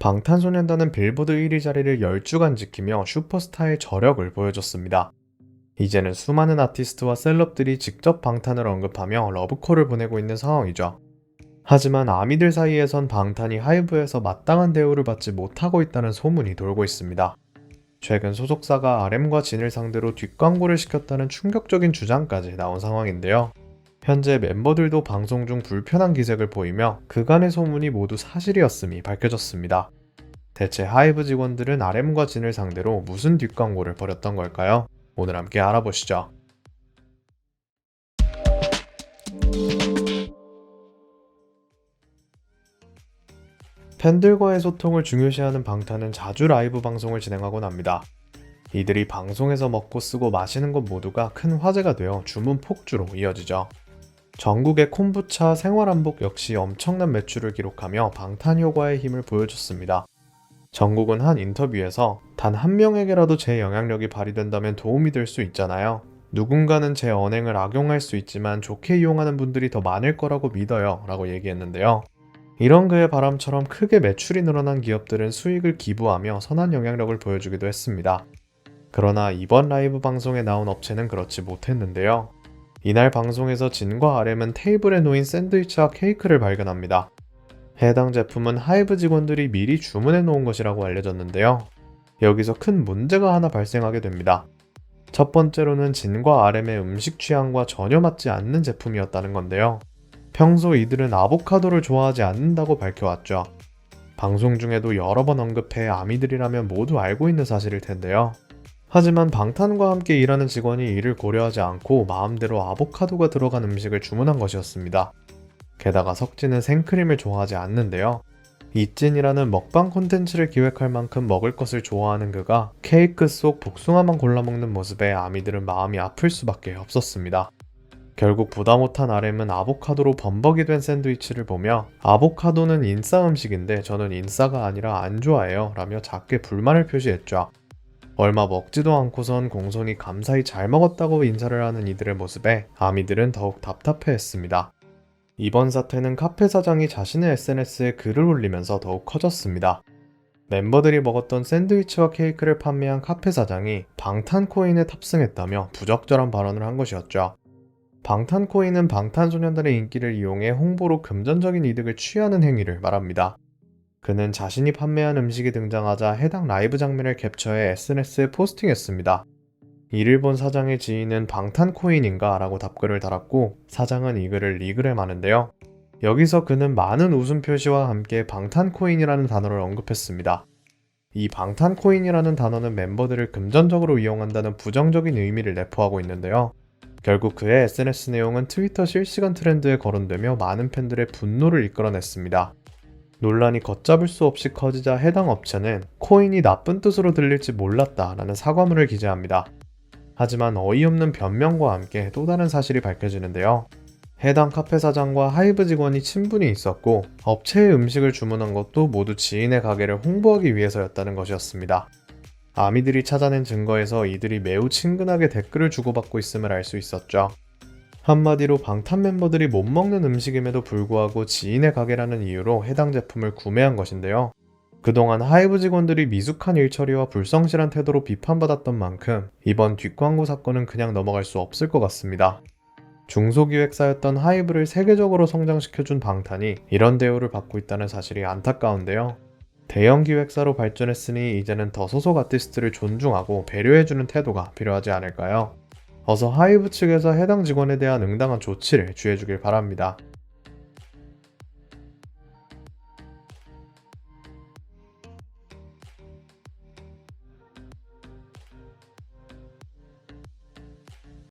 방탄소년단은 빌보드 1위 자리를 10주간 지키며 슈퍼스타의 저력을 보여줬습니다. 이제는 수많은 아티스트와 셀럽들이 직접 방탄을 언급하며 러브콜을 보내고 있는 상황이죠. 하지만 아미들 사이에선 방탄이 하이브에서 마땅한 대우를 받지 못하고 있다는 소문이 돌고 있습니다. 최근 소속사가 RM과 진을 상대로 뒷광고를 시켰다는 충격적인 주장까지 나온 상황인데요. 현재 멤버들도 방송 중 불편한 기색을 보이며 그간의 소문이 모두 사실이었음이 밝혀졌습니다. 대체 하이브 직원들은 RM과 진을 상대로 무슨 뒷광고를 벌였던 걸까요? 오늘 함께 알아보시죠. 팬들과의 소통을 중요시하는 방탄은 자주 라이브 방송을 진행하곤 합니다. 이들이 방송에서 먹고 쓰고 마시는 것 모두가 큰 화제가 되어 주문 폭주로 이어지죠. 전국의 콤부차, 생활한복 역시 엄청난 매출을 기록하며 방탄 효과의 힘을 보여줬습니다. 정국은 한 인터뷰에서 단 한 명에게라도 제 영향력이 발휘된다면 도움이 될 수 있잖아요. 누군가는 제 언행을 악용할 수 있지만 좋게 이용하는 분들이 더 많을 거라고 믿어요 라고 얘기했는데요. 이런 그의 바람처럼 크게 매출이 늘어난 기업들은 수익을 기부하며 선한 영향력을 보여주기도 했습니다. 그러나 이번 라이브 방송에 나온 업체는 그렇지 못했는데요. 이날 방송에서 진과 RM은 테이블에 놓인 샌드위치와 케이크를 발견합니다. 해당 제품은 하이브 직원들이 미리 주문해 놓은 것이라고 알려졌는데요. 여기서 큰 문제가 하나 발생하게 됩니다. 첫 번째로는 진과 RM의 음식 취향과 전혀 맞지 않는 제품이었다는 건데요. 평소 이들은 아보카도를 좋아하지 않는다고 밝혀왔죠. 방송 중에도 여러 번 언급해 아미들이라면 모두 알고 있는 사실일 텐데요. 하지만 방탄과 함께 일하는 직원이 이를 고려하지 않고 마음대로 아보카도가 들어간 음식을 주문한 것이었습니다. 게다가 석진은 생크림을 좋아하지 않는데요. 이찐이라는 먹방 콘텐츠를 기획할 만큼 먹을 것을 좋아하는 그가 케이크 속 복숭아만 골라 먹는 모습에 아미들은 마음이 아플 수밖에 없었습니다. 결국 보다 못한 RM은 아보카도로 범벅이 된 샌드위치를 보며 아보카도는 인싸 음식인데 저는 인싸가 아니라 안 좋아해요 라며 작게 불만을 표시했죠. 얼마 먹지도 않고선 공손히 감사히 잘 먹었다고 인사를 하는 이들의 모습에 아미들은 더욱 답답해했습니다. 이번 사태는 카페 사장이 자신의 SNS에 글을 올리면서 더욱 커졌습니다. 멤버들이 먹었던 샌드위치와 케이크를 판매한 카페 사장이 방탄코인에 탑승했다며 부적절한 발언을 한 것이었죠. 방탄코인은 방탄소년단의 인기를 이용해 홍보로 금전적인 이득을 취하는 행위를 말합니다. 그는 자신이 판매한 음식이 등장하자 해당 라이브 장면을 캡처해 SNS에 포스팅했습니다. 이를 본 사장의 지인은 방탄코인인가? 라고 답글을 달았고 사장은 이 글을 리그램하는데요. 여기서 그는 많은 웃음 표시와 함께 방탄코인이라는 단어를 언급했습니다. 이 방탄코인이라는 단어는 멤버들을 금전적으로 이용한다는 부정적인 의미를 내포하고 있는데요. 결국 그의 SNS 내용은 트위터 실시간 트렌드에 거론되며 많은 팬들의 분노를 이끌어냈습니다. 논란이 걷잡을 수 없이 커지자 해당 업체는 코인이 나쁜 뜻으로 들릴지 몰랐다 라는 사과문을 기재합니다. 하지만 어이없는 변명과 함께 또 다른 사실이 밝혀지는데요. 해당 카페 사장과 하이브 직원이 친분이 있었고 업체의 음식을 주문한 것도 모두 지인의 가게를 홍보하기 위해서였다는 것이었습니다. 아미들이 찾아낸 증거에서 이들이 매우 친근하게 댓글을 주고받고 있음을 알 수 있었죠. 한마디로 방탄 멤버들이 못 먹는 음식임에도 불구하고 지인의 가게라는 이유로 해당 제품을 구매한 것인데요. 그동안 하이브 직원들이 미숙한 일처리와 불성실한 태도로 비판받았던 만큼 이번 뒷광고 사건은 그냥 넘어갈 수 없을 것 같습니다. 중소기획사였던 하이브를 세계적으로 성장시켜준 방탄이 이런 대우를 받고 있다는 사실이 안타까운데요. 대형 기획사로 발전했으니 이제는 더 소속 아티스트를 존중하고 배려해주는 태도가 필요하지 않을까요? 어서 하이브 측에서 해당 직원에 대한 응당한 조치를 취해주길 바랍니다.